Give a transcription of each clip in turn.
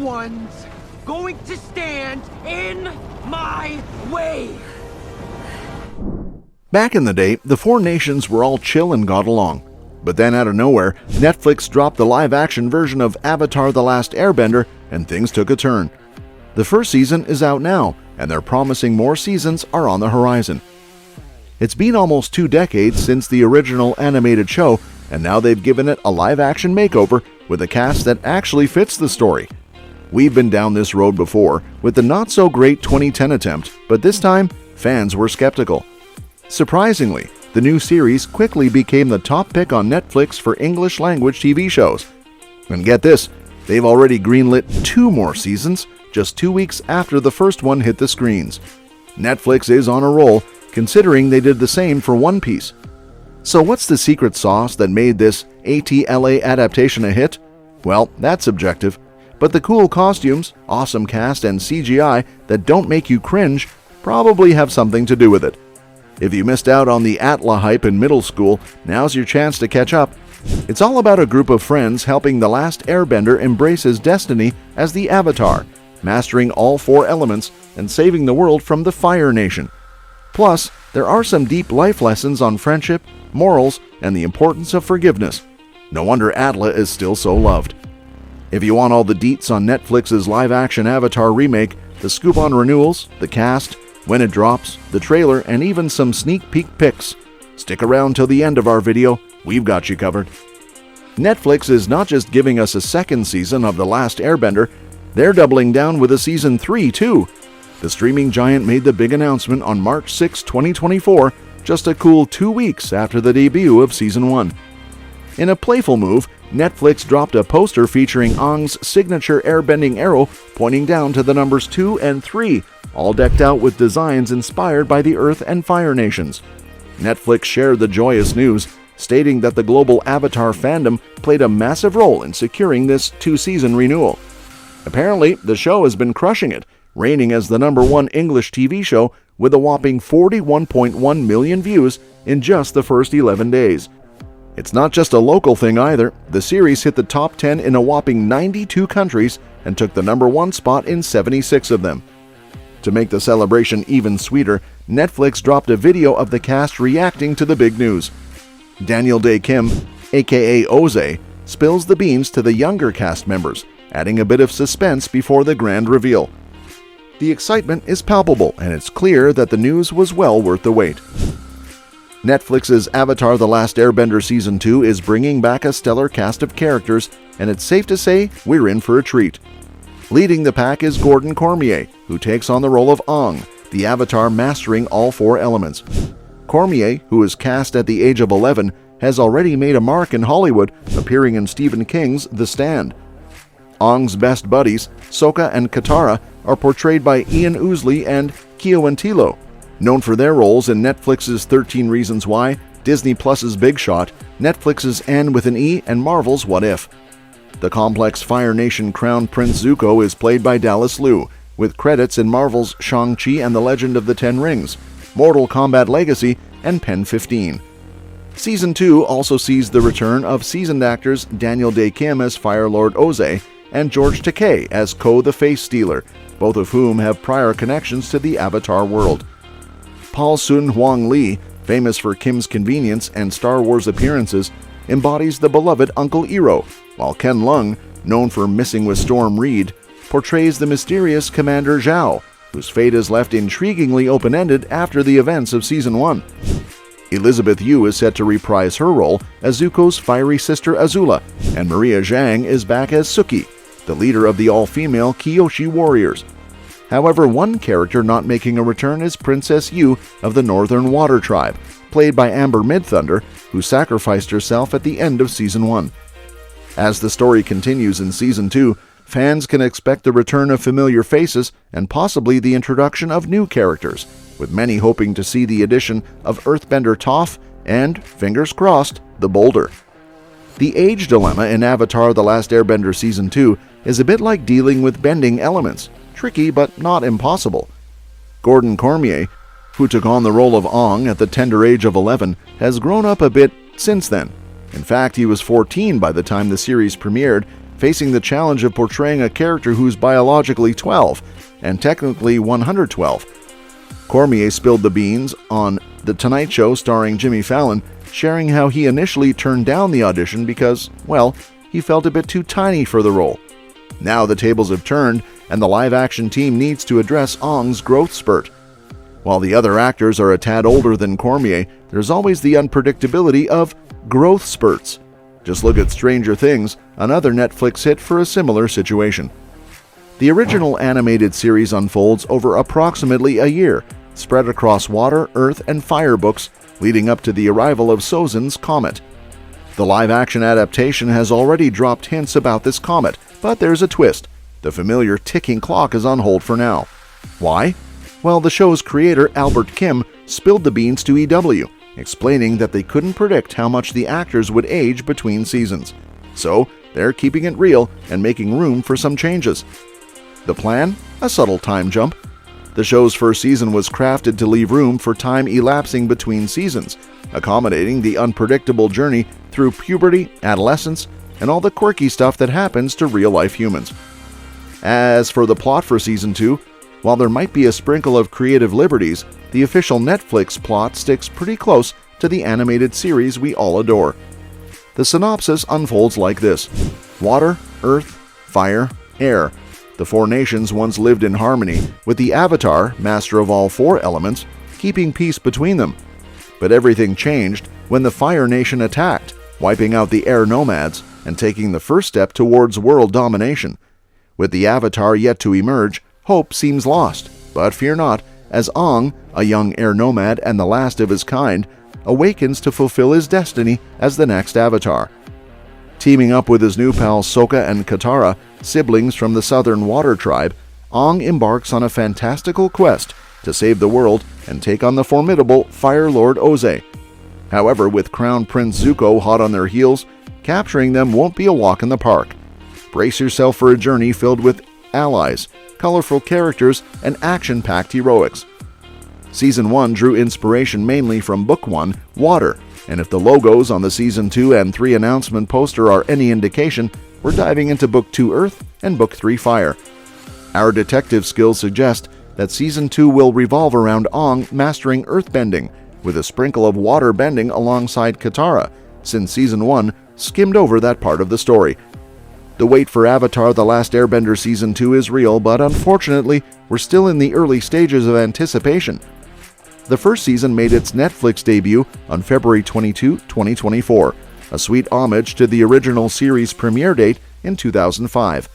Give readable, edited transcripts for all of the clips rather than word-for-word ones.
one's going to stand in my way. Back in the day, the four nations were all chill and got along. But then out of nowhere, Netflix dropped the live-action version of Avatar: The Last Airbender, and things took a turn. The first season is out now, and they're promising more seasons are on the horizon. It's been almost 2 decades since the original animated show, and now they've given it a live-action makeover with a cast that actually fits the story. We've been down this road before with the not-so-great 2010 attempt, but this time, fans were skeptical. Surprisingly, the new series quickly became the top pick on Netflix for English-language TV shows. And get this, they've already greenlit 2 more seasons just 2 weeks after the first one hit the screens. Netflix is on a roll, considering they did the same for One Piece. So what's the secret sauce that made this ATLA adaptation a hit? Well, that's subjective, but the cool costumes, awesome cast, and CGI that don't make you cringe probably have something to do with it. If you missed out on the Atla hype in middle school, now's your chance to catch up. It's all about a group of friends helping the Last Airbender embrace his destiny as the Avatar, mastering all 4 elements and saving the world from the Fire Nation. Plus, there are some deep life lessons on friendship, morals, and the importance of forgiveness. No wonder Atla is still so loved. If you want all the deets on Netflix's live-action Avatar remake, the scoop on renewals, the cast, when it drops, the trailer, and even some sneak peek pics, stick around till the end of our video, we've got you covered. Netflix is not just giving us a second season of The Last Airbender, they're doubling down with a season 3 too. The streaming giant made the big announcement on March 6, 2024, just a cool 2 weeks after the debut of season 1. In a playful move, Netflix dropped a poster featuring Aang's signature airbending arrow pointing down to the numbers 2 and 3, all decked out with designs inspired by the Earth and Fire Nations. Netflix shared the joyous news, stating that the global Avatar fandom played a massive role in securing this 2-season renewal. Apparently, the show has been crushing it, reigning as the #1 English TV show with a whopping 41.1 million views in just the first 11 days. It's not just a local thing either. The series hit the top 10 in a whopping 92 countries and took the #1 spot in 76 of them. To make the celebration even sweeter, Netflix dropped a video of the cast reacting to the big news. Daniel Dae Kim, aka Ousley, spills the beans to the younger cast members, adding a bit of suspense before the grand reveal. The excitement is palpable, and it's clear that the news was well worth the wait. Netflix's Avatar: The Last Airbender Season 2 is bringing back a stellar cast of characters, and it's safe to say we're in for a treat. Leading the pack is Gordon Cormier, who takes on the role of Aang, the Avatar mastering all 4 elements. Cormier, who is cast at the age of 11, has already made a mark in Hollywood, appearing in Stephen King's The Stand. Aang's best buddies, Sokka and Katara, are portrayed by Ian Ousley and Kiawentiio, known for their roles in Netflix's 13 Reasons Why, Disney Plus's Big Shot, Netflix's Anne with an E, and Marvel's What If. The complex Fire Nation Crown Prince Zuko is played by Dallas Liu, with credits in Marvel's Shang-Chi and the Legend of the Ten Rings, Mortal Kombat Legacy, and Pen 15. Season 2 also sees the return of seasoned actors Daniel Dae Kim as Fire Lord Ousley and George Takei as Ko the Face Stealer, both of whom have prior connections to the Avatar world. Sun-Hyung Lee, famous for Kim's Convenience and Star Wars appearances, embodies the beloved Uncle Iroh, while Ken Leung, known for Missing with Storm Reed, portrays the mysterious Commander Zhao, whose fate is left intriguingly open-ended after the events of Season 1. Elizabeth Yu is set to reprise her role as Zuko's fiery sister Azula, and Maria Zhang is back as Suki, the leader of the all-female Kyoshi warriors. However, one character not making a return is Princess Yu of the Northern Water Tribe, played by Amber Midthunder, who sacrificed herself at the end of Season 1. As the story continues in Season 2, fans can expect the return of familiar faces and possibly the introduction of new characters, with many hoping to see the addition of Earthbender Toph and, fingers crossed, the Boulder. The age dilemma in Avatar: The Last Airbender Season 2 is a bit like dealing with bending elements, tricky but not impossible. Gordon Cormier, who took on the role of Aang at the tender age of 11, has grown up a bit since then. In fact, he was 14 by the time the series premiered, facing the challenge of portraying a character who's biologically 12 and technically 112. Cormier spilled the beans on The Tonight Show starring Jimmy Fallon, sharing how he initially turned down the audition because, well, he felt a bit too tiny for the role. Now the tables have turned, and the live-action team needs to address Aang's growth spurt. While the other actors are a tad older than Cormier, there's always the unpredictability of growth spurts. Just look at Stranger Things, another Netflix hit for a similar situation. The original animated series unfolds over approximately a year, spread across water, earth, and fire books, leading up to the arrival of Sozin's comet. The live-action adaptation has already dropped hints about this comet, but there's a twist. The familiar ticking clock is on hold for now. Why? Well, the show's creator, Albert Kim, spilled the beans to EW, explaining that they couldn't predict how much the actors would age between seasons. So, they're keeping it real and making room for some changes. The plan? A subtle time jump. The show's first season was crafted to leave room for time elapsing between seasons, accommodating the unpredictable journey through puberty, adolescence, and all the quirky stuff that happens to real-life humans. As for the plot for Season 2, while there might be a sprinkle of creative liberties, the official Netflix plot sticks pretty close to the animated series we all adore. The synopsis unfolds like this: water, earth, fire, air. The four nations once lived in harmony, with the Avatar, master of all four elements, keeping peace between them. But everything changed when the Fire Nation attacked, wiping out the Air Nomads and taking the first step towards world domination. With the Avatar yet to emerge, hope seems lost, but fear not, as Aang, a young Air Nomad and the last of his kind, awakens to fulfill his destiny as the next Avatar. Teaming up with his new pals Sokka and Katara, siblings from the Southern Water Tribe, Aang embarks on a fantastical quest to save the world and take on the formidable Fire Lord Ousley. However, with Crown Prince Zuko hot on their heels, capturing them won't be a walk in the park. Brace yourself for a journey filled with allies, colorful characters, and action-packed heroics. Season 1 drew inspiration mainly from Book 1, Water, and if the logos on the Season 2 and 3 announcement poster are any indication, we're diving into Book 2 Earth and Book 3 Fire. Our detective skills suggest that Season 2 will revolve around Aang mastering earthbending, with a sprinkle of water bending alongside Katara, since Season 1 skimmed over that part of the story. The wait for Avatar: The Last Airbender Season 2 is real, but unfortunately, we're still in the early stages of anticipation. The first season made its Netflix debut on February 22, 2024, a sweet homage to the original series premiere date in 2005.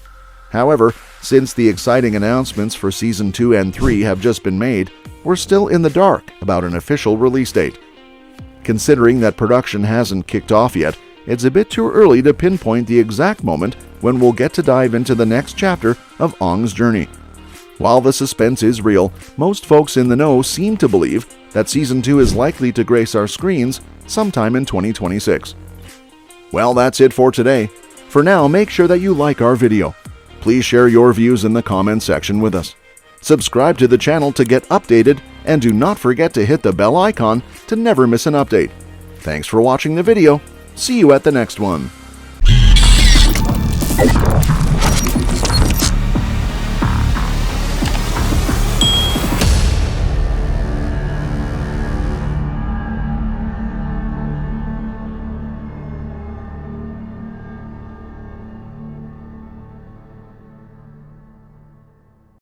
However, since the exciting announcements for Season 2 and 3 have just been made, we're still in the dark about an official release date. Considering that production hasn't kicked off yet, it's a bit too early to pinpoint the exact moment when we'll get to dive into the next chapter of Aang's journey. While the suspense is real, most folks in the know seem to believe that Season 2 is likely to grace our screens sometime in 2026. Well, that's it for today. For now, make sure that you like our video. Please share your views in the comments section with us. Subscribe to the channel to get updated, and do not forget to hit the bell icon to never miss an update. Thanks for watching the video. See you at the next one.